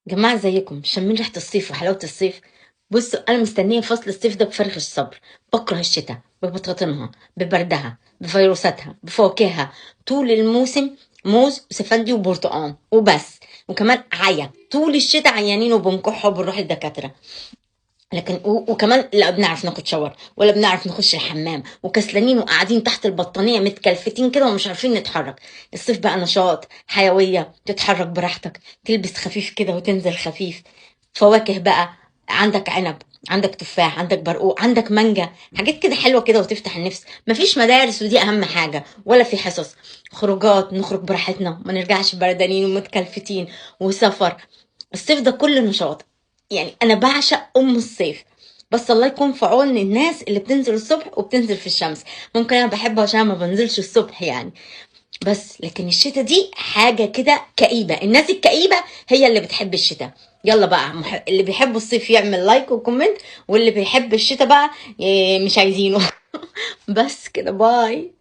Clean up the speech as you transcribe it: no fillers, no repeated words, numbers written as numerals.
جماعة ازيكم شامين ريحة الصيف وحلاوة الصيف. بصوا أنا مستنية فصل الصيف ده بفارغ الصبر. بكره الشتاء ببطاطنها ببردها بفيروساتها بفواكهها طول الموسم. موز وسفندي وبرتقال وبس. وكمان عيا طول الشتاء عيانين وبنكح وبنروح الدكاترة. لكن وكمان لا بنعرف ناخد شاور ولا بنعرف نخش الحمام وكسلانين وقاعدين تحت البطانية متكلفتين كده ومش عارفين نتحرك. الصيف بقى نشاط حيوية تتحرك براحتك. تلبس خفيف كده وتنزل خفيف. فواكه بقى. عندك عنب. عندك تفاح عندك برقوق عندك مانجا. حاجات كده حلوة كده وتفتح النفس. مفيش مدارس ودي أهم حاجة ولا في حصص. خروجات نخرج براحتنا ما نرجعش بردانين ومتكلفتين. وسفر. الصيف ده كله نشاط. يعني انا بعشق الصيف. بس الله يكون في عون الناس اللي بتنزل الصبح وبتنزل في الشمس. ممكن انا بحبه عشان ما بنزلش الصبح يعني. بس لكن الشتاء دي حاجة كده كئيبة. الناس الكئيبة هي اللي بتحب الشتاء. يلا بقى اللي بيحب الصيف يعمل لايك وكومنت. واللي بيحب الشتاء بقى مش عايزينه. بس كده باي.